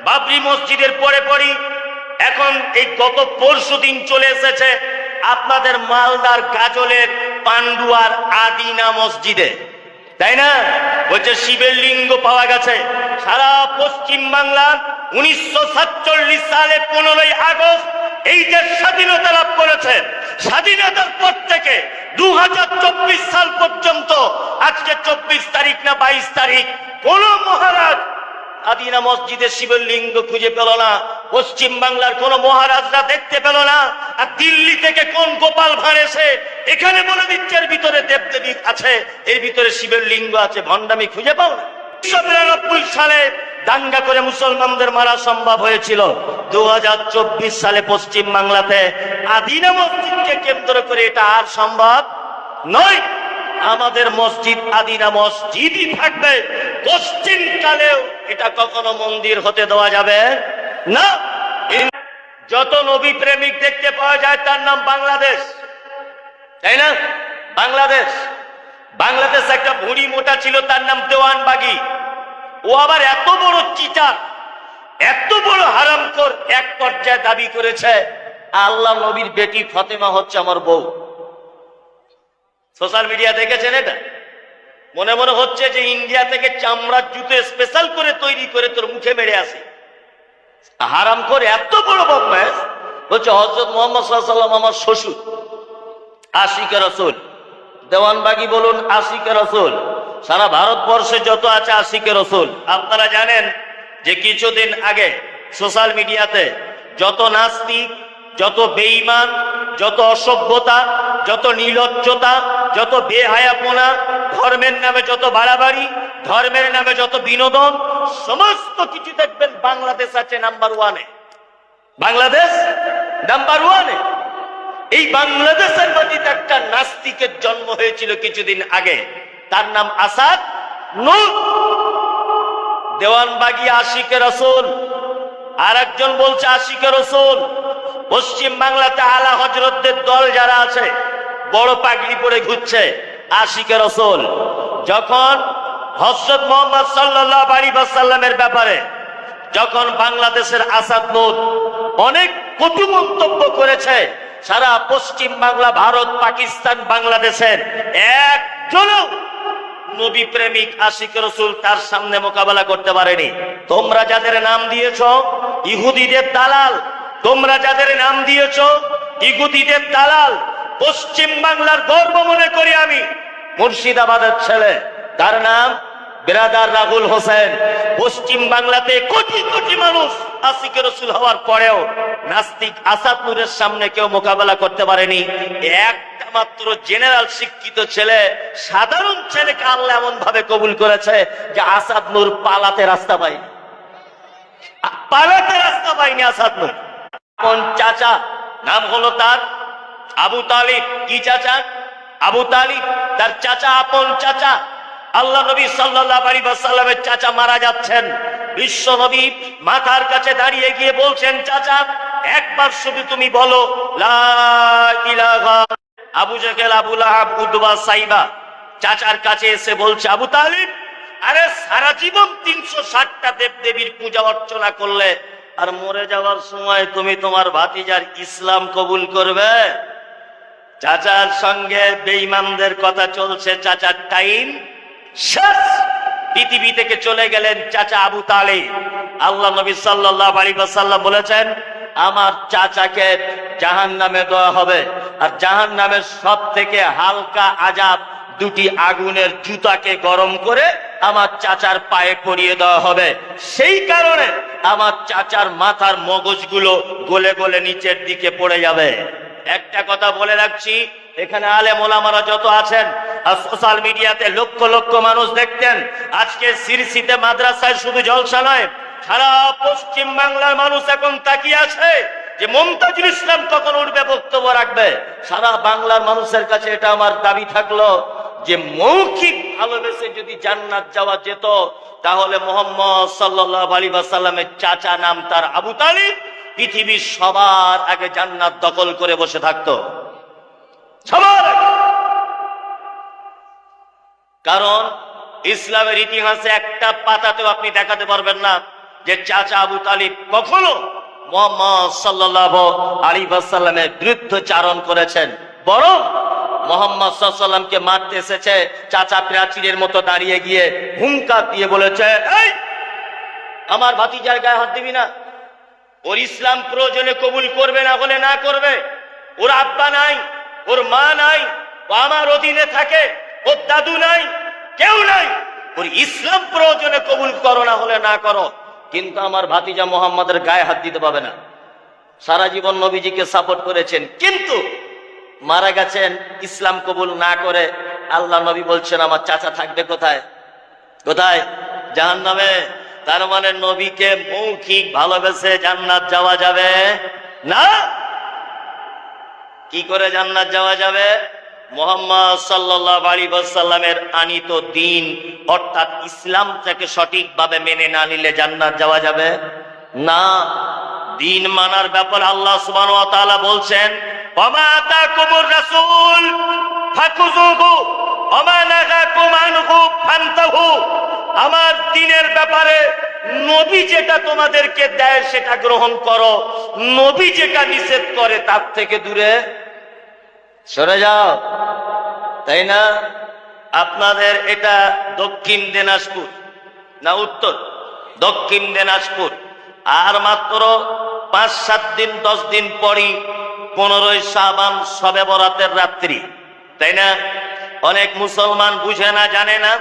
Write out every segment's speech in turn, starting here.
বাবরি মসজিদের পরে পরই এখন এই গত পরশুদিন চলে এসেছে আপনাদের মালদার গাজলের পান্ডুয়ার আদিনা মসজিদে, তাই না? বলছে শিবের লিঙ্গ পাওয়া গেছে। সারা পশ্চিম বাংলার 1947 সালে 15ই আগস্ট এই যে স্বাধীনতা লাভ করেছে, স্বাধীনতার পর থেকে 2024 সাল পর্যন্ত, আজকে 24 তারিখ না 22 তারিখ, কোন মহারাজ আদিনা মসজিদের শিবের লিঙ্গ খুঁজে পেল না। পশ্চিম বাংলার কোন মহারাজরা দেখতে পেল না। আর দিল্লি থেকে কোন গোপাল ভাঁড় এসে এখানে বলে দিচ্ছে এর ভিতরে দেবদেবী আছে, এর ভিতরে শিবের লিঙ্গ আছে। ভণ্ডামি খুঁজে পাও না। 1992 সালে দাঙ্গা করে মুসলমানদের মারা সম্ভব হয়েছিল। 2024 সালে পশ্চিম বাংলাতে আদিনা মসজিদকে কেন্দ্র করে এটা আর সম্ভব নয়। আমাদের মসজিদ আদিনা মসজিদই থাকবে, পশ্চিম কালেও এটা কখনো মন্দির হতে দেওয়া যাবে না। যত নবী প্রেমিক দেখতে পাওয়া যায় তার নাম বাংলাদেশ, তাই না? বাংলাদেশ বাংলাদেশ একটা ভুঁড়ি মোটা ছিল, তার নাম দেওয়ানবাগী। ও আবার এত বড় চিটার, এত বড় হারামখোর, এক পর্যায়ে দাবি করেছে আল্লাহ নবীর বেটি ফাতেমা হচ্ছে আমার বউ। সোশ্যাল মিডিয়া দেখেছেন এটা? মনে মনে হচ্ছে যে ইন্ডিয়া থেকে চামড়ার জুতো স্পেশাল করে তৈরি করে তোর মুখে মেরে আসে। হারামখোর এত বড় বদমাশ, বলছে হযরত মুহাম্মদ সাল্লাল্লাহু আলাইহি ওয়াসাল্লাম আমার শ্বশুর, আশিকে রাসূল। দেওয়ানবাগী বলুন, আশিকে রাসূল। সারা ভারতবর্ষে যত আছে আশিকে রাসূল। আপনারা জানেন যে কিছুদিন আগে সোশ্যাল মিডিয়াতে যত নাস্তিক, যত বেঈমান, যত অসভ্যতা, যত নির্লজ্জতা, যত বেহায়াপনা, ধর্মের নামে যত বাড়াবাড়ি, ধর্মের নামে যত বিনোদন, সমস্ত কিছু দেখবেন বাংলাদেশ আছে নাম্বার ওয়ানে। বাংলাদেশ নাম্বার ওয়ানে। এই বাংলাদেশের মাটিতে একটা নাস্তিকের জন্ম হয়েছিল কিছুদিন আগে, তার নাম আসাদ নূর। দেওয়ানবাগী আশিকে রাসূল, আর একজন বলছে আশিকে রাসূল। পশ্চিম বাংলাতে আলা হযরতদের দল যারা আছে, বড় পাগড়ি পরে ঘুরছে, আশিকে রাসূল। যখন হযরত মুহাম্মদ সাল্লাল্লাহু আলাইহি ওয়াসাল্লামের ব্যাপারে যখন বাংলাদেশের আসাদ নূর অনেক কটু মন্তব্য করেছে, সারা পশ্চিম বাংলা, ভারত, পাকিস্তান, বাংলাদেশের একজনও নবী প্রেমিক আশিকে রাসূল তার সামনে মোকাবেলা করতে পারেনি। তোমরা যাদের নাম দিয়েছো ইহুদিদের দালাল, তোমরা যাদের নাম দিয়েছো ইহুদিদের দালাল, পশ্চিম বাংলার গর্ব মনে করি আমি। মুর্শিদাবাদের ছেলে, তার নাম ব্রাদার রাহুল হোসেন। পশ্চিম বাংলাতে কোটি কোটি মানুষ আশিকে রাসূল হওয়ার পরেও নাস্তিক আসাদ নূরের সামনে কেউ মোকাবেলা করতে পারেনি। একটা মাত্র জেনারেল শিক্ষিত ছেলে, সাধারণ ছেলেকে আল্লাহ এমন ভাবে কবুল করেছে যে আসাদ নূর পালাতে রাস্তা পায়নি, পালাতে রাস্তা পায়নি আসাদ নূর। কোন চাচা, নাম হলো তার আবু তালিব। কি চাচা? আবু তালিব। তার চাচা, আপন চাচা। আল্লাহ নবী সাল্লাল্লাহু আলাইহি ওয়াসাল্লামের চাচা মারা যাচ্ছেন, বিশ্ব নবী মাথার কাছে দাঁড়িয়ে গিয়ে বলছেন, চাচা একবার শুধু তুমি বলো লা ইলাহা। আবু জেহেল, আবু লাহাব, উতবা, সাইবা চাচার কাছে এসে বলছে, আবু তালিব, আরে সারা জীবন 360টা দেবদেবীর পূজা অর্চনা করলে, আর মরে যাওয়ার সময় তুমি তোমার ভাতিজার ইসলাম কবুল করবে? চাচার সঙ্গে বেঈমানদের কথা চলছে, চাচার টাইম শেষ। পৃথিবী থেকে চলে গেলেন চাচা আবু তালিব। আল্লাহ নবী সাল্লাল্লাহু আলাইহি ওয়াসাল্লাম বলেছেন, আমার চাচাকে জাহান্নামে দেওয়া হবে, আর জাহান্নামের সব থেকে হালকা আযাব দুটি আগুনের জুতাকে গরম করে আমার চাচার পায়ে পরিয়ে দেওয়া হবে। সেই কারণে আমার চাচার মাথার মগজগুলো গলে গলে নিচের দিকে পড়ে যাবে। একটা কথা বলে রাখছি, এখানে আলেম ওলামারা যত আছেন, আর সোশ্যাল মিডিয়াতে লক্ষ লক্ষ মানুষ দেখতেন, আজকে সিরসিতে মাদ্রাসায় শুধু জলসা নয়, সারা পশ্চিম বাংলার মানুষ এখন তাকিয়ে আছে যে মুমতাজুল ইসলাম কখন উঠবে, বক্তব্য রাখবে। সারা বাংলার মানুষের কাছে এটা আমার দাবি থাকলো যে মৌখিক ভালোবেসে যদি জান্নাত যাওয়া যেত, তাহলে মুহাম্মদ সাল্লাল্লাহু আলাইহি ওয়াসাল্লামের চাচা, নাম তার আবু তালিব, পৃথিবীর সবার আগে জান্নাত দখল করে বসে থাকতো, সবার আগে। কারণ ইসলামের ইতিহাসে একটা পাতাতেও আপনি দেখাতে পারবেন না যে চাচা আবু তালিব কখনো মুহাম্মদ সাল্লাল্লাহু আলাইহি ওয়াসাল্লামের বিরুদ্ধচারণ করেছেন, বরং মুহাম্মদ সাল্লাল্লাহু আলাইহি ওয়াসাল্লামকে মারতে এসেছে, চাচা প্রাচীরের মতো দাঁড়িয়ে গিয়ে হুঙ্কার দিয়ে বলেছে, এই আমার ভাতিজার গায়ে হাত দিবি না, ওর ইসলাম প্রয়োজনে কবুল করবে, না হলে না করবে, ওর আব্বা নাই, ওর মা নাই, ও আমার অধীনে থাকে, ওর দাদু নাই, কেউ নাই, ওর ইসলাম প্রয়োজনে কবুল করো, না হলে না করো, কিন্তু আমার ভাতিজা মুহাম্মাদের গায়ে হাত দিতে পারবে না। সারা জীবন নবীজিকে সাপোর্ট করেছেন, কিন্তু মারা গেছেন ইসলাম কবুল না করে। আল্লাহ নবী বলছেন আমার চাচা থাকবে কোথায়? কোথায়? জাহান্নামে। তার মানে নবীকে মৌখিক ভালোবেসে জান্নাত যাওয়া যাবে না। কি করে জান্নাত যাওয়া যাবে? মুহাম্মদ সাল্লাল্লাহু আলাইহি ওয়াসাল্লামের আনিত দ্বীন অর্থাৎ ইসলামটাকে সঠিকভাবে মেনে না নিলে জান্নাত যাওয়া যাবে না। দ্বীন মানার ব্যাপারে আল্লাহ সুবহানাহু ওয়া তাআলা বলছেন, ওমা আতাকুমুর রাসূল ফাকুযুহু ওমা নাহাকুম আনহু ফান্তাহু। আমার দ্বীনের ব্যাপারে নবী যেটা তোমাদেরকে দেয় সেটা গ্রহণ করো, নবী যেটা নিষেধ করে তার থেকে দূরে সরে যাও। তাই না? আপনাদের এটা দক্ষিণ দিনাজপুর না উত্তর? দক্ষিণ দিনাজপুর। আর মাত্র 5-7 দিন 10 দিন পরই 15ই শাবান শবে বরাতের রাত্রি, তাই না? অনেক মুসলমান বুঝে না, জানে না,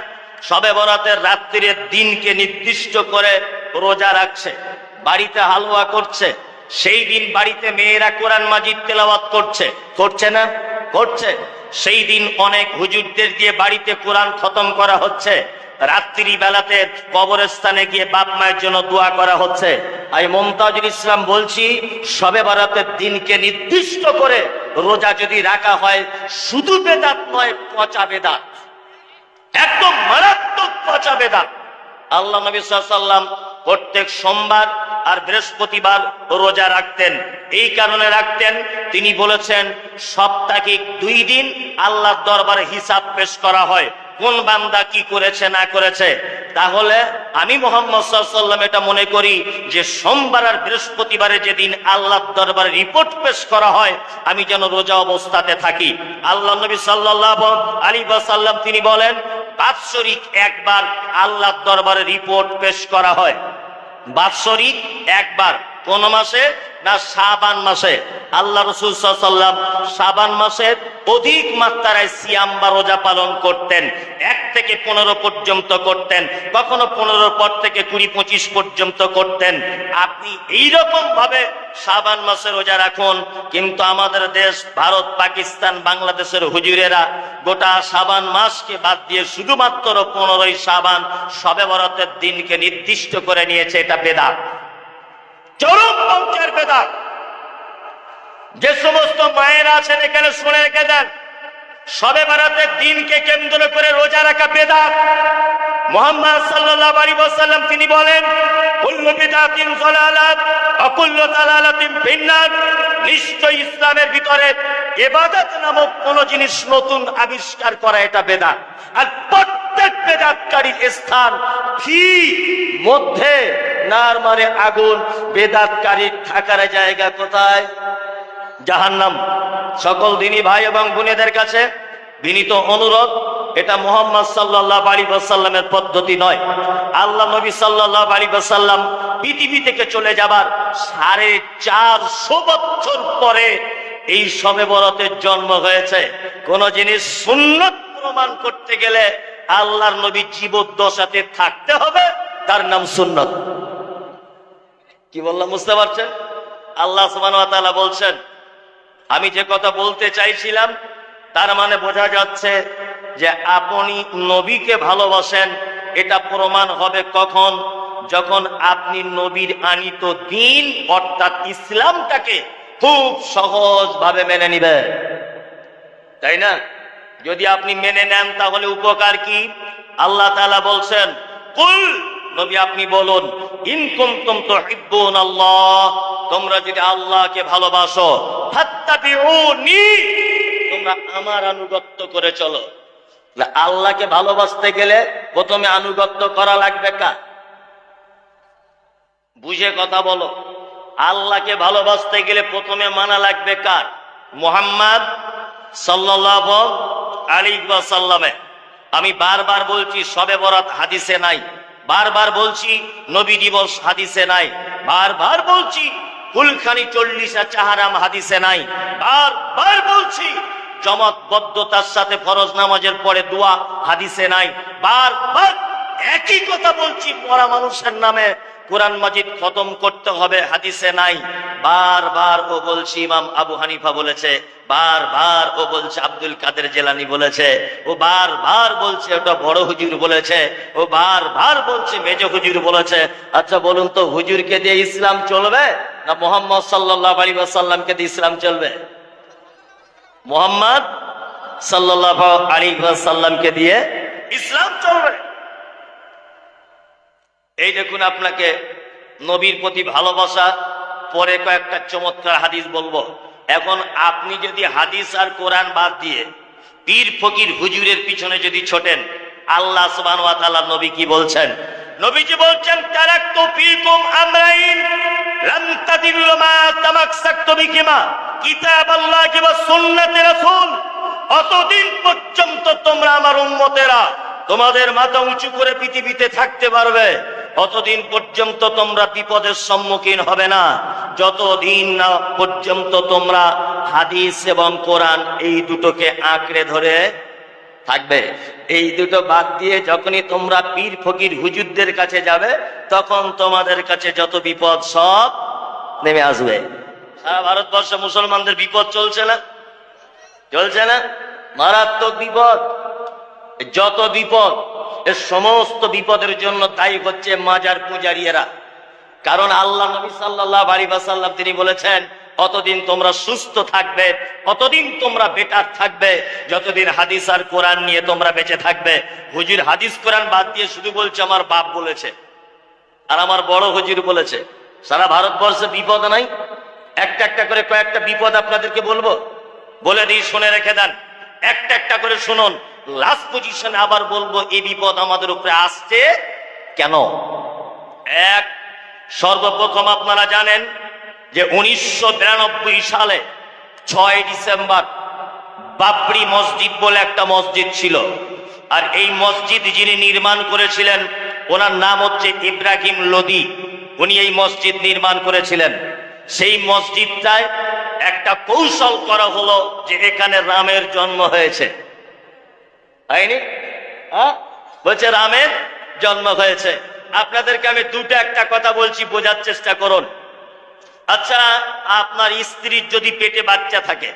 শবে বরাতের রাত্রির দিনকে নির্দিষ্ট করে রোজা রাখছে, বাড়িতে হালুয়া করছে, সেই দিন বাড়িতে মেয়েরা কোরআন মাজিদ তেলাওয়াত করছে, করছে না? করছে। সেই দিন অনেক হুজুরদের দিয়ে বাড়িতে কোরআন খতম করা হচ্ছে, রাত্রি বেলাতে কবরস্থানে গিয়ে বাপ মায়ের জন্য দোয়া করা হচ্ছে। আমি মুমতাজুল ইসলাম বলছি, শবে বরাতের দিনকে নির্দিষ্ট করে রোজা যদি রাখা হয়, শুধু বেদাত নয়, পচা বেদাত, একদম মারাত্মক পচা বেদাত। আল্লাহ নবী সাল্লাল্লাহু আলাইহি ওয়াসাল্লাম প্রত্যেক সোমবার আর বৃহস্পতিবার রোজা রাখতেন। এই কারণে রাখতেন, তিনি বলেছেন সাপ্তাহিক 2 দিন আল্লাহর দরবারে হিসাব পেশ করা হয়, কোন বান্দা কি করেছে না করেছে। তাহলে আমি মুহাম্মদ সাল্লাল্লাহু আলাইহি ওয়াসাল্লাম এটা মনে করি যে সোমবার আর বৃহস্পতিবারে যেদিন আল্লাহর দরবারে রিপোর্ট পেশ করা হয়, আমি যেন রোজা অবস্থাতে থাকি। আল্লাহ নবী সাল্লাল্লাহু আলাইহি ওয়াসাল্লাম তিনি বলেন, বাৎসরিক একবার আল্লাহর দরবারে রিপোর্ট পেশ করা হয়, বাৎসরিক একবার। কোন মাসে? না, শাবান মাসে। আল্লাহ রাসূল সাল্লাল্লাহু আলাইহি ওয়াসাল্লাম শাবান মাসে অধিক মাত্রায় সিয়াম বা রোজা পালন করতেন, 1 থেকে 15 পর্যন্ত করতেন, কখনো 15 পর থেকে 20-25 পর্যন্ত করতেন। আপনি এইরকম ভাবে শাবান মাসে রোজা রাখুন, কিন্তু আমাদের দেশ ভারত, পাকিস্তান, বাংলাদেশের হুজুরেরা গোটা শাবান মাসকে বাদ দিয়ে শুধুমাত্র 15ই শাবান শবে বরাতের দিনকে নির্দিষ্ট করে নিয়েছে। এটা বেদাত, চরম পর্যায়ের বেদাত। যে সমস্ত মায়েরা আছেন এখানে শুনে রেখে দেন, শবে বরাতের দিনকে কেন্দ্র করে রোজা রাখা বেদাত। মুহাম্মদ সাল্লাল্লাহু আলাইহি ওয়াসাল্লাম তিনি বলেন, কুল্লু বিদআতিন যালালাত ওয়া কুল্লু যালালাতিন ফিন্নার। নিশ্চয় ইসলামের ভিতরে ইবাদত নামক কোন জিনিস নতুন আবিষ্কার করা এটা বেদাত, আর প্রত্যেক বেদাতকারীর স্থান ফি মধ্যে নার মানে আগুন। বেদাতকারীর থাকার জায়গা কোথায়? জাহান্নাম। সকল দিনী ভাই এবং বোনেদের কাছে বিনীত অনুরোধ, এটা মুহাম্মদ সাল্লাল্লাহু আলাইহি ওয়াসাল্লামের পদ্ধতি নয়। আল্লাহ নবী সাল্লাল্লাহু আলাইহি ওয়াসাল্লাম পৃথিবী থেকে চলে যাবার 450 বছর পরে এই শবে বরাতের জন্ম হয়েছে। কোন জিনিস সুন্নত প্রমাণ করতে গেলে আল্লাহর নবী জীবদ্দশাতে থাকতে হবে, তার নাম সুন্নত। কি বললাম বুঝতে পারছেন? আল্লাহ সুবহানাহু ওয়া তাআলা বলছেন, আমি যে কথা বলতে চাইছিলাম তার মানে বোঝা যাচ্ছে যে আপনি নবীকে ভালোবাসেন। এটা প্রমাণ হবে কখন? যখন আপনি নবীর আনিত দ্বীন অর্থাৎ ইসলামটাকে খুব সহজভাবে মেনে নিবেন, তাই না? যদি আপনি মেনে নেন তাহলে উপকার কি? আল্লাহ তাআলা বলছেন, কুল, নবী আপনি বলুন, ইন কুনতুম তুহিব্বুনাল্লাহ, তোমরা যদি আল্লাহকে ভালোবাসো, ফাত্তাবিউনি, তোমরা আমার আনুগত্য করে চলো। আল্লাহকে ভালোবাসতে গেলে প্রথমে আনুগত্য করা লাগবে কার? বুঝে কথা বলো। আল্লাহকে ভালোবাসতে গেলে প্রথমে মানা লাগবে কার? মুহাম্মদ সাল্লাল্লাহু আলাইহি ওয়াসাল্লামে। আমি বারবার বলছি শবে বরাত হাদিসে নাই, বারবার বলছি নবী দিবস হাদিসে নাই, বারবার বলছি কুলখানি 40 চাহারাম হাদিসে নাই, বারবার বলছি জমাতবদ্ধতার সাথে ফরজ নামাজের পরে দোয়া হাদিসে নাই, বারবার একই কথা বলছি মরা মানুষের নামে কোরআন মাজিদ খতম করতে হবে হাদিসে নাই, বারবার ও বলছি ইমাম আবু হানিফা বলেছে, বারবার ও বলছে আব্দুল কাদের জেলানি বলেছে, ও বারবার বলছে ওটা বড় হুজুর বলেছে, ও বারবার বলছে মেজ হুজুর বলেছে। আচ্ছা বলুন তো, হুজুরকে দিয়ে ইসলাম চলবে না মুহাম্মদ সাল্লাল্লাহু আলাইহি ওয়াসাল্লামকে দিয়ে ইসলাম চলবে? মুহাম্মদ সাল্লাল্লাহু আলাইহি ওয়াসাল্লামকে দিয়ে ইসলাম চলবে। এই দেখুন, আপনাকে নবীর প্রতি ভালোবাসা, পরে কয়েকটা চমৎকার হাদিস বলবো। এখন আপনি যদি হাদিস আর কোরআন বাদ দিয়ে পীর ফকির হুজুরের পিছনে যদি ছোটেন, আল্লাহ সুবহানাহু ওয়া তাআলা নবী কি বলছেন? নবীজি বলছেন তারাকতু ফীকুম আমরাইন লান তাদিল্লু মা তামাসসাকতু বিহিমা কিতাবাল্লাহি ওয়া সুন্নাতি রাসূল। অতদিন পর্যন্ত তোমরা আমার উম্মতেরা তোমাদের মাথা উঁচু করে পৃথিবীতে থাকতে পারবে, অতদিন পর্যন্ত তোমরা বিপদের সম্মুখীন হবে না, যতদিন না পর্যন্ত তোমরা হাদিস এবং কোরআন এই দুটোকে আঁকড়ে ধরে থাকবে। এই দুটো বাদ দিয়ে যখনই তোমরা পীর ফকির হুজুরদের কাছে যাবে, তখন তোমাদের কাছে যত বিপদ সব নেমে আসবে। সারা ভারতবর্ষে মুসলমানদের বিপদ চলছে না? চলছে না? মারাত্মক বিপদ। যত বিপদ, এর সমস্ত বিপদের জন্য দায়ী হচ্ছে মাজার পূজারীরা। কারণ আল্লাহ নবী সাল্লাল্লাহু আলাইহি ওয়াসাল্লাম তিনি বলেছেন, অতদিন তোমরা সুস্থ থাকবে, অতদিন তোমরা বেটার থাকবে, যতদিন হাদিস আর কোরআন নিয়ে তোমরা বেঁচে থাকবে। হুজুর হাদিস কোরআন বাদ দিয়ে শুধু বলছে আমার বাপ বলেছে আর আমার বড় হুজুর বলেছে। সারা ভারতবর্ষে বিপদ নাই? একটা একটা করে কয়েকটা বিপদ আপনাদেরকে বলবো, বলে দিই, শুনে রেখে দেন, একটা একটা করে শুনুন। লাস্ট পজিশনে আবার বলবো এই বিপদ আমাদের উপরে আসছে কেন। এক, সর্বপ্রথম আপনারা জানেন যে 1992 সালে 6 ডিসেম্বর বাবরি মসজিদ বলে একটা মসজিদ ছিল, আর এই মসজিদ যিনি নির্মাণ করেছিলেন ওনার নাম হচ্ছে ইব্রাহিম লোদি। উনি এই মসজিদ নির্মাণ করেছিলেন। সেই মসজিদটায় একটা কৌশল করা হলো যে এখানে রামের জন্ম হয়েছে, হয়নি? বলছে রামের জন্ম হয়েছে। আপনাদেরকে আমি দুটো একটা কথা বলছি, বোঝার চেষ্টা করুন। আচ্ছা, আপনার স্ত্রীর যদি পেটে বাচ্চা থাকে,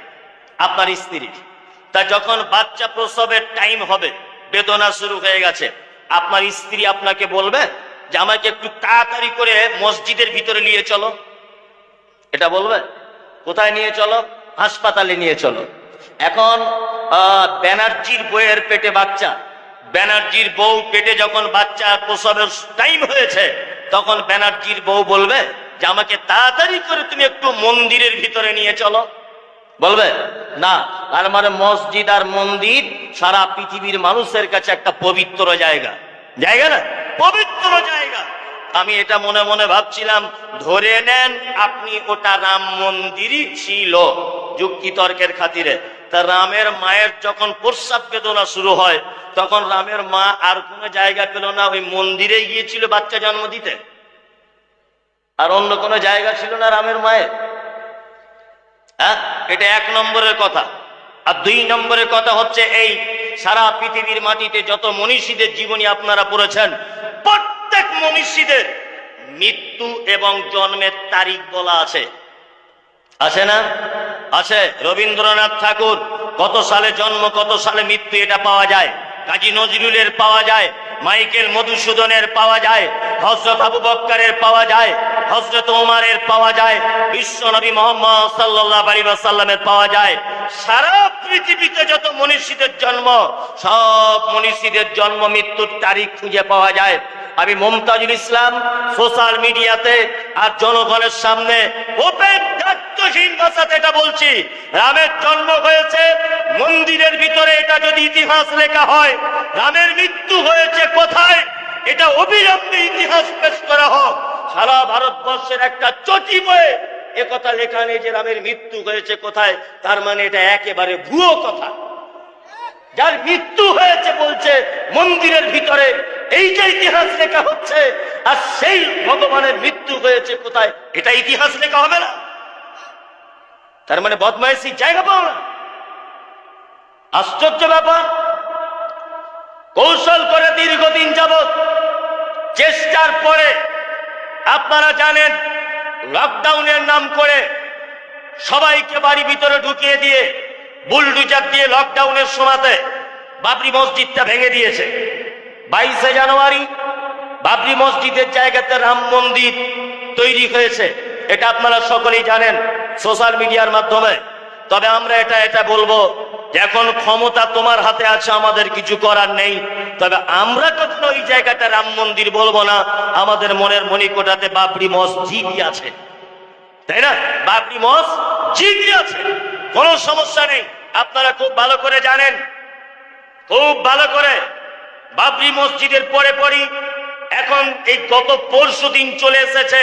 আপনার স্ত্রীর, তা যখন বাচ্চা প্রসবের টাইম হবে, বেদনা শুরু হয়ে গেছে, আপনার স্ত্রী আপনাকে বলবে যে আমাকে একটু তাড়াতাড়ি করে মসজিদের ভিতরে নিয়ে চলো? এটা বলবে? কোথায় নিয়ে চলো? হাসপাতালে নিয়ে চলো। এখন ব্যানার্জির বউয়ের পেটে বাচ্চা, ব্যানার্জির বউ পেটে যখন বাচ্চা প্রসবের টাইম হয়েছে, তখন ব্যানার্জির বউ বলবে যে আমাকে তাড়াতাড়ি করে তুমি একটু মন্দিরের ভিতরে নিয়ে চলো? বলবে না। তার মানে মসজিদ আর মন্দির সারা পৃথিবীর মানুষের কাছে একটা পবিত্র জায়গা, জায়গা না? পবিত্র জায়গা। আমি এটা মনে মনে ভাবছিলাম, ধরে নেন আপনি ওটা রাম মন্দিরই ছিল যুক্তি তর্কের খাতিরে, তা রামের মায়ের যখন প্রস্রাব বেদনা শুরু হয়, তখন রামের মা আর কোনো জায়গা পেল না, ওই মন্দিরে গিয়েছিল বাচ্চা জন্ম দিতে, আর অন্য কোনো জায়গা ছিল না রামের মায়ের। হ্যাঁ, এটা এক নম্বরের কথা। আর দুই নম্বরের কথা হচ্ছে, এই সারা পৃথিবীর মাটিতে যত মনীষীদের জীবনী আপনারা পড়েছেন, প্রত্যেক মনীষীদের মৃত্যু এবং জন্মের তারিখ বলা আছে, আছে না? আছে। রবীন্দ্রনাথ ঠাকুর কত সালে জন্ম, কত সালে মৃত্যু, এটা পাওয়া যায়। কাজী নজরুলের পাওয়া যায়, মাইকেল মধুসূদনের পাওয়া যায়, হযরত আবু বকরের পাওয়া যায়, হযরত ওমরের পাওয়া যায়, বিশ্বনবী মুহাম্মদ সাল্লাল্লাহু আলাইহি ওয়াসাল্লামের পাওয়া যায়। সারা পৃথিবীতে যত মনীষীদের জন্ম, সব মনীষীদের জন্ম মৃত্যুর তারিখ খুঁজে পাওয়া যায়। আমি মুমতাজুল ইসলাম সোশ্যাল মিডিয়াতে আর জনগণের সামনে ওপেন দায়িত্বহীন ভাষাতে এটা বলছি, রামের জন্ম হয়েছে মন্দিরের ভিতরে, এটা যদি ইতিহাস লেখা হয়, রামের মৃত্যু হয়েছে কোথায়, এটা অবিলম্বে ইতিহাস পেশ করা হোক। সারা ভারতবর্ষের একটা চটি বয়ে একথা লেখা নেই যে রামের মৃত্যু হয়েছে কোথায়, তার মানে এটা একেবারে ভুয়ো কথা। যার মৃত্যু হয়েছে বলছে মন্দিরের ভিতরে, এইটা ইতিহাস লেখা হচ্ছে, আর সেই ভগবানের মৃত্যু হয়েছে কোথায়, এটা ইতিহাস লেখা হবে না? তার মানে বদমাইশি জায়গা পাও না। আশ্চর্য ব্যাপার। কৌশল করে দীর্ঘদিন যাবৎ চেষ্টার পরে আপনারা জানেন লকডাউনের নাম করে সবাইকে বাড়ি ভিতরে ঢুকিয়ে দিয়ে বুলডুজার দিয়ে লকডাউনের সময়তে বাবরি মসজিদটা ভেঙে দিয়েছে। 22শে জানুয়ারি বাবরি মসজিদের জায়গাতে রাম মন্দির তৈরি হয়েছে, এটা আপনারা সকলেই জানেন সোশ্যাল মিডিয়ার মাধ্যমে। তবে আমরা এটা বলবো যে এখন ক্ষমতা তোমার হাতে আছে, আমাদের কিছু করার নেই। তবে আমরা কখনো ওই জায়গাটা রাম মন্দির বলবো না, আমাদের মনের মণিকোটাতে বাবরি মসজিদই আছে, তাই না? বাবরি মসজিদই আছে, কোনো সমস্যা নেই। আপনারা খুব ভালো করে জানেন, খুব ভালো করে, বাবরি মসজিদের পরে পরই এখন এই গত পরশুদিন চলে এসেছে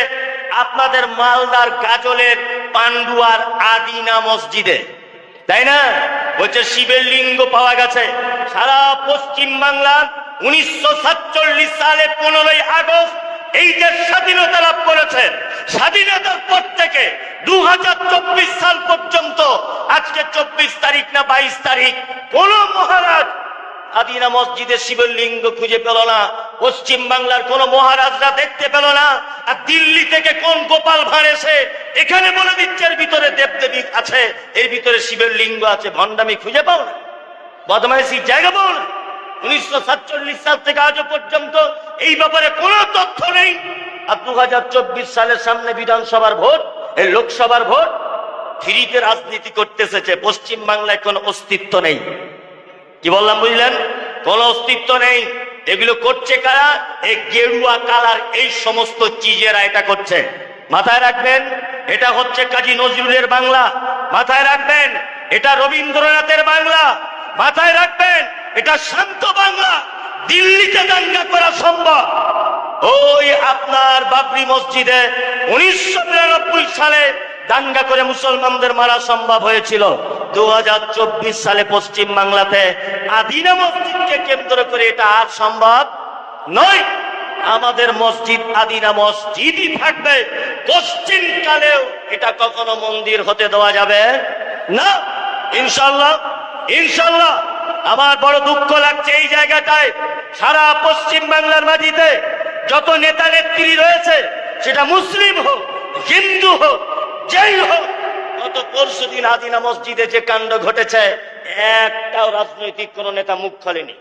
আপনাদের মালদার গাজলের পান্ডুয়ার আদিনা মসজিদে, তাই না? বলছে শিবের লিঙ্গ পাওয়া গেছে। সারা পশ্চিম বাংলা 1947 সালে 15ই আগস্ট এই যে স্বাধীনতা লাভ করেছে, স্বাধীনতার পর থেকে 2024 সাল পর্যন্ত, আজকে 24 তারিখ না 22 তারিখ, কোন মহারাজ আদিনা মসজিদে শিবের লিঙ্গ খুঁজে পেল না। পশ্চিম বাংলার কোন মহারাজরা দেখতে পেল না। আর দিল্লি থেকে কোন গোপাল ভাঁড় এসে এখানে বলে দিচ্ছে এর ভিতরে দেবদেবী আছে, এর ভিতরে শিবের লিঙ্গ আছে। ভণ্ডামি খুঁজে পাও না, বদমাইশি জায়গা পাও না। 1947 সাল থেকে আজও পর্যন্ত এই ব্যাপারে কোনো তথ্য নেই। আর 2024 সালের সামনে বিধানসভার ভোট, এই লোকসভার ভোট, ফ্রিতে রাজনীতি করতে এসেছে। পশ্চিম বাংলায় কোনো অস্তিত্ব নেই। কি বললাম বুঝলেন? কোন অস্তিত্ব নেই। এগুলো করছে কারা? এই গেরুয়া কালার এই সমস্ত চিজেরা এটা করছে। মাথায় রাখবেন, এটা হচ্ছে কাজী নজরুলের বাংলা। মাথায় রাখবেন, এটা রবীন্দ্রনাথের বাংলা। মাথায় রাখবেন, এটা শান্ত বাংলা। দিল্লিতে দাঙ্গা করা সম্ভব। ওই আপনার বাবরি মসজিদে 1992 সালে দাঙ্গা করে মুসলমানদের মারা সম্ভব হয়েছিল। 2024 সালে পশ্চিম বাংলাতে আদিনা মসজিদকে কেন্দ্র করে এটা আর সম্ভব নয়। আমাদের মসজিদ আদিনা মসজিদই থাকবে, পশ্চিম কালেও এটা কখনো মন্দির হতে দেওয়া যাবে না, ইনশাল্লাহ। ইনশাল্লাহ। আমার বড় দুঃখ লাগছে এই জায়গাটায়, সারা পশ্চিম বাংলার মাটিতে যত নেতা নেত্রী রয়েছে, সেটা মুসলিম হোক, হিন্দু হোক, যেই হোক, গত পরশুদিন আদিনা মসজিদে যে কাণ্ড ঘটেছে, একটাও রাজনৈতিক কোন নেতা মুখ খোলেনি।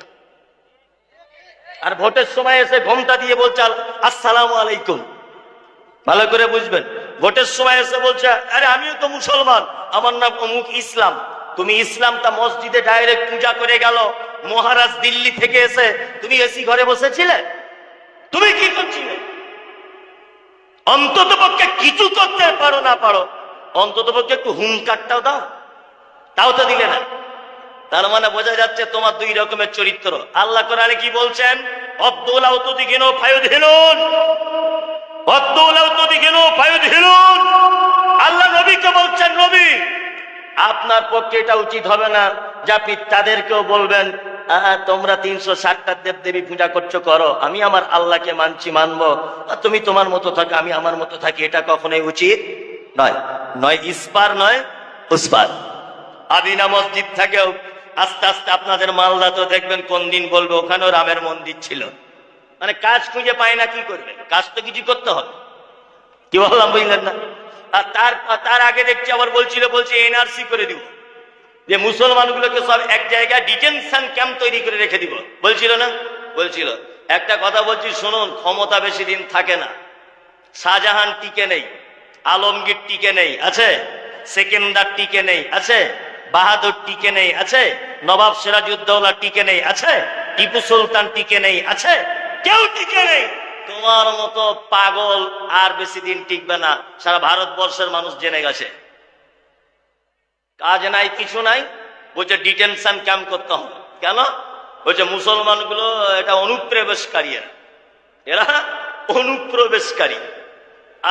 আর ভোটের সময় এসে ঘোমটা দিয়ে বলছে আসসালামু আলাইকুম। ভালো করে বুঝবেন, ভোটের সময় এসে বলছে আরে আমিও তো মুসলমান, আমার নাম অমুক ইসলাম। তুমি ইসলামটা মসজিদে ডাইরেক্ট পূজা করে গেল, মহারাজ দিল্লি থেকে এসে তুমি এসি ঘরে বসেছিলে, তুমি কি করছিলে? অন্তত পক্ষে কিছু করতে পারো না পারো, অন্তত পক্ষে একটু হুঙ্কারটাও দাও, তাও তো দিলে না। তার মানে বোঝা যাচ্ছে তোমার দুই রকমের চরিত্র। আল্লাহ কোরআনে কি বলছেন? অদ্দৌলাও তুদিগিনো ফায়ুদহিনুন, অদ্দৌলাও তুদিগিনো ফায়ুদহিনুন। আল্লাহ নবীকে বলছেন, নবী আপনার পক্ষে এটা উচিত হবে না যে আপনি তাদেরকেও বলবেন তোমরা 360টা দেবদেবী পূজা করছো, করো, আমি আমার আল্লাহকে মানছি, মানবো, আর তুমি তোমার মতো থাকো, আমি আমার মতো থাকি। এটা কখনোই উচিত নয়। নয় ইসপার, নয় উসপার। আদিনা মসজিদ থাকেও আস্তে আস্তে আপনাদের মালদা তো দেখবেন কোন দিন বলবে ওখানেও রামের মন্দির ছিল। মানে কাজ খুঁজে পায় না, কি করবে? কাজ তো কিছু করতে হবে। কি বললাম বুঝলেন না? আর তার আগে দেখছি আবার বলছে এনআরসি করে দিব, যে মুসলমানগুলোকে সব এক জায়গায় ডিটেনশন ক্যাম্প তৈরি করে রেখে দিব, বলছিল না? বলছিল। একটা কথা বলছি শুনুন, ক্ষমতা বেশি দিন থাকে না। শাহজাহান টিকে নেই, আলমগীর টিকে নেই, আছে? সেকেন্দার টিকে নেই, আছে? বাহাদুর টিকে নেই, আছে? নবাব সিরাজউদ্দৌলা টিকে নেই, আছে? টিপু সুলতান টিকে নেই, আছে? কেউ টিকে নেই। তোমার মতো পাগল আর বেশি দিন টিকবে না, সারা ভারতবর্ষের মানুষ জেনে গেছে। কাজ নাই, কিছু নাই, বলছে ডিটেনশন ক্যাম্প করতে হবে। কেন? বলছে মুসলমানগুলো এটা অনুপ্রবেশকারী, এরা অনুপ্রবেশকারী।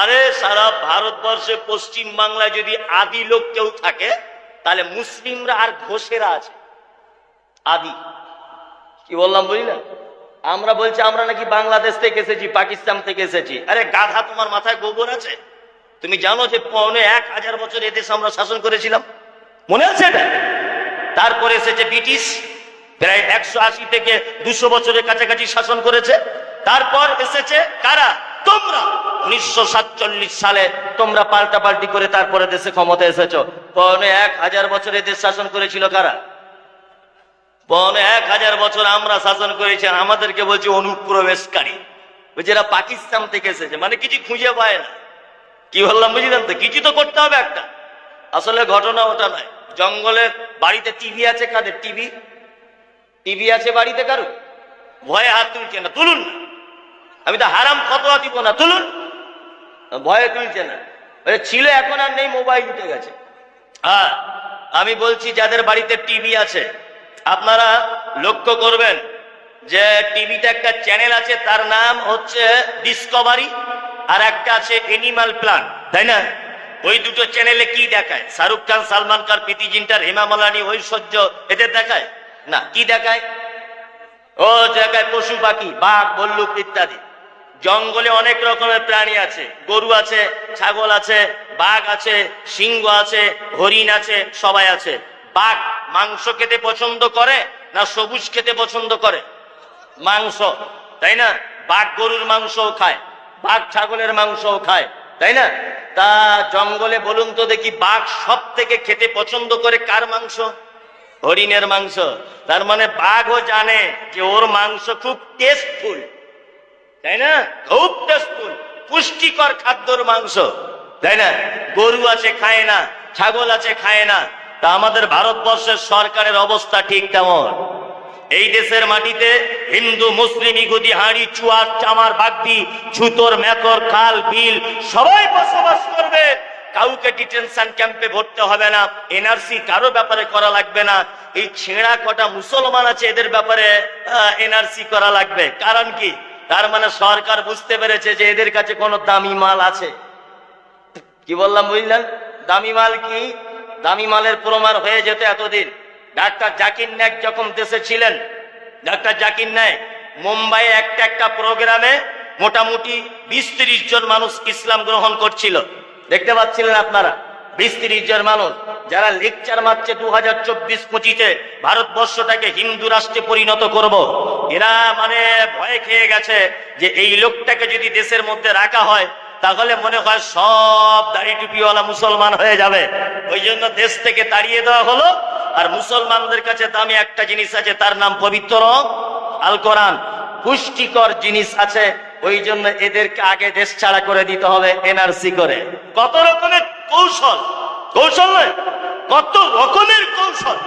আরে সারা ভারতবর্ষে পশ্চিম বাংলায় যদি আদি লোক কেউ থাকে তাহলে মুসলিমরা আর ঘোষেরা আছে। আদি কি বললাম বুঝলি না? আমরা বলছি আমরা নাকি বাংলাদেশ থেকে এসেছি, পাকিস্তান থেকে এসেছি। আরে গাধা, তোমার মাথায় গোবর আছে? তুমি জানো যে 1000 বছর এদেশ আমরা শাসন করেছিলাম? মনে আছে এটা? তারপরে এসেছে ব্রিটিশ, প্রায় 180 থেকে 200 বছরের কাছাকাছি শাসন করেছে। তারপর এসেছে কারা? তোমরা 1947 সালে তোমরা পাল্টাপাল্টি করে তারপরে দেশে ক্ষমতা এসেছো। 1000 বছর এদেশ শাসন করেছিল কারা? 1000 বছর আমরা শাসন করেছি, আমাদেরকে বলছে অনুপ্রবেশকারী। যারা পাকিস্তান থেকে এসেছে, মানে কিছু খুঁজে পায় না। কি বললাম বুঝলেন তো? কিছু তো করতে হবে একটা। আসলে ঘটনা ওটা নয়। জঙ্গলের বাড়িতে টিভি আছে কাদের? টিভি আছে বাড়িতে কারো? ভয়ে হাত তুলছে না, তুলুন না। আমি তো হারাম ফতোয়া দিব না, তুলুন। ভয়ে তুলছে না। ছিল, এখন আর নেই, মোবাইল উঠে গেছে। হ্যাঁ, আমি বলছি যাদের বাড়িতে টিভি আছে আপনারা লক্ষ্য করবেন যে টিভিতে একটা চ্যানেল আছে, তার নাম হচ্ছে ডিসকভারি, আর একটা আছে এনিম্যাল প্ল্যান, তাই না? ওই দুটো চ্যানেলে কি দেখায়? শাহরুখ খান, সালমান খান, প্রীতি জিন্টার, হেমা মালিনী, ঐশ্বর্য, এদের দেখায় না? কি দেখায়? ও জায়গায় পশু পাখি, বাঘ, ভল্লুক ইত্যাদি। জঙ্গলে অনেক রকমের প্রাণী আছে, গরু আছে, ছাগল আছে, বাঘ আছে, সিংহ আছে, হরিণ আছে, সবাই আছে। বাঘ মাংস খেতে পছন্দ করে না সবুজ খেতে পছন্দ করে? মাংস, তাই না? বাঘ গরুর মাংসও খায়, বাঘ ছাগলের মাংসও খায়, তাই না? তা জঙ্গলে বলুন তো দেখি, বাঘ সব থেকে খেতে পছন্দ করে কার মাংস? হরিণের মাংস। তার মানে বাঘও জানে যে ওর মাংস খুব টেস্টফুল, তাই না? খুব টেস্টফুল, পুষ্টিকর খাদ্যর মাংস, তাই না? গরু আছে খায় না, ছাগল আছে খায় না। তা আমাদের ভারতবর্ষের সরকারের অবস্থা ঠিক কেমন? এই দেশের মাটিতে হিন্দু, মুসলিম, ইহুদি, হাঁড়ি, চুয়ার, চামার, বাগদি, ছুতর, মেতর, খাল, বিল সবাই বসবাস করবে। কাউকে ডিটেনশন ক্যাম্পে ভরতে হবে না, এনআরসি কারো ব্যাপারে করা লাগবে না। এই ছেঁড়া কটা মুসলমান আছে এদের ব্যাপারে এনআরসি করা লাগবে। কারণ কি? তার মানে সরকার বুঝতে পেরেছে যে এদের কাছে কোনো দামি মাল আছে। কি বললাম বুঝলেন? দামি মাল কি? দামি মালের প্রমাণ হয়ে যেত এতদিন। ডাক্তার জাকির নায়েক যখন দেশে ছিলেন, ডাক্তার জাকির নায়েক মুম্বাইয়ে একটা প্রোগ্রামে মোটামুটি 20-30 জন মানুষ ইসলাম গ্রহণ করছিল। দেখতে পাচ্ছিলেন আপনারা? 20-30 জন মানুষ যারা লেকচার মারছে 2024-25-এ ভারতবর্ষটাকে হিন্দু রাষ্ট্রে পরিণত করব। এরা মানে ভয় খেয়ে গেছে যে এই লোকটাকে যদি দেশের মধ্যে রাখা হয় তাহলে মনে হয় সব দাড়ি টুপিওয়ালা মুসলমান হয়ে যাবে। ওই জন্য দেশ থেকে তাড়িয়ে দেওয়া হলো। আর মুসলমানদের কাছে দামি একটা জিনিস আছে, তার নাম পবিত্র আল কোরআন। পুষ্টিকর জিনিস আছে, ওই জন্য এদেরকে আগে দেশ ছাড়া করে দিতে হবে এনআরসি করে। কত রকমের কৌশল, কৌশল নয়, কত রকমের কৌশল।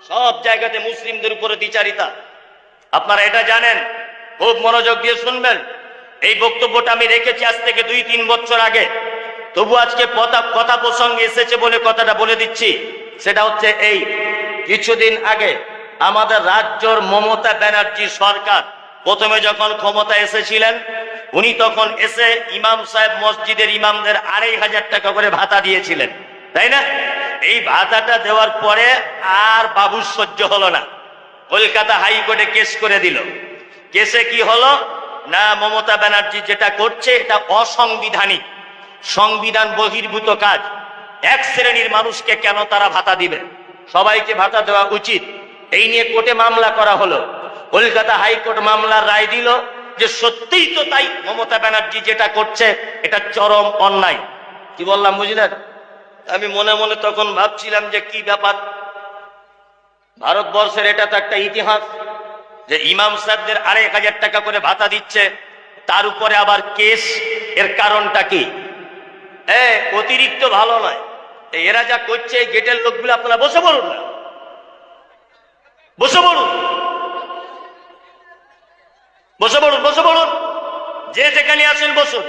সব জায়গাতে মুসলিমদের উপরে দ্বিচারিতা। আপনারা এটা জানেন, খুব মনোযোগ দিয়ে শুনবেন। এই বক্তব্যটা আমি রেখেছি আজ থেকে 2-3 বছর আগে, তবু আজকে কথা প্রসঙ্গে এসেছে বলে কথাটা বলে দিচ্ছি। সেটা হচ্ছে এই কিছুদিন আগে আমাদের রাজ্যর মমতা ব্যানার্জি সরকার প্রথমে যখন ক্ষমতা এসেছিলেন, উনি তখন এসে ইমাম সাহেব মসজিদের ইমামদের 2500 টাকা করে ভাতা দিয়েছিলেন, তাই না? এই ভাতাটা দেওয়ার পরে আর বাবুর সহ্য হলো না, কলকাতা হাইকোর্টে কেস করে দিল। কেসে কি হলো না, মমতা ব্যানার্জি যেটা করছে এটা অসাংবিধানিক, সংবিধান বহির্ভূত কাজ। এক শ্রেণীর মানুষকে কেন তারা ভাতা দিবে? সবাইকে ভাতা দেওয়া উচিত। এই নিয়ে কোর্টে মামলা করা হলো। কলকাতা হাইকোর্ট মামলার রায় দিল যে সত্যিই তো তাই, মমতা ব্যানার্জি যেটা করছে এটা চরম অন্যায়। কি বললাম বুঝলেন? আমি মনে মনে তখন ভাবছিলাম যে কি ব্যাপার, ভারতবর্ষের এটা তো একটা ইতিহাস যে ইমাম সাহেবদের 2500 টাকা করে ভাতা দিচ্ছে, তার উপরে আবার কেস। এর কারণটা কি? অতিরিক্ত ভালো নয়। এরা যা করছে এই গেটের লোকগুলো, আপনারা বসে পড়ুন না, বসে পড়ুন, বসে পড়ুন, বসে পড়ুন, যে যেখানে আছেন বসুন,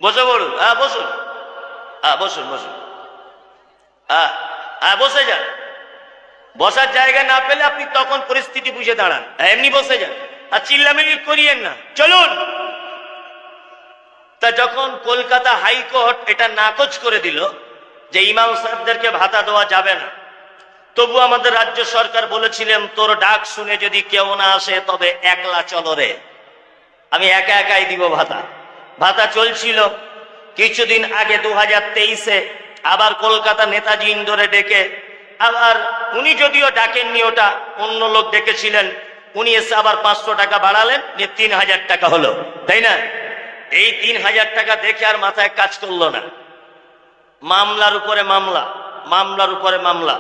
বসে পড়ুন। বসুন, বসুন, বসুন, বসে যান। বসার জায়গা না পেলে আপনি তখন পরিস্থিতি বুঝে দাঁড়ান, এমনি বসে যান আর চিল্লামিল্লি করিয়েন না। চলুন, তা যখন কলকাতা হাইকোর্ট এটা নাকচ করে দিল যে ইমাম সাহেবদেরকে ভাতা দেওয়া যাবে না, তবু আমাদের রাজ্য সরকার বলেছিলেন তোর ডাক শুনে যদি কেউ না আসে তবে একলা চলো রে, আমি একা একাই দিব ভাতা। ভাতা চলছিল। কিছুদিন আগে 2023-এ আবার কলকাতা নেতাজি ইন্দোরে ডেকে, আবার উনি যদিও ডাকেননি, ওটা অন্য লোক ডেকেছিলেন, উনি এসে আবার 500 টাকা বাড়ালেন, নিয়ে 3000 টাকা হলো, তাই না? এই 3000 টাকা দেখে আর মাথায় কাজ করলো না। মামলার উপরে মামলা, মামলার উপরে মামলা।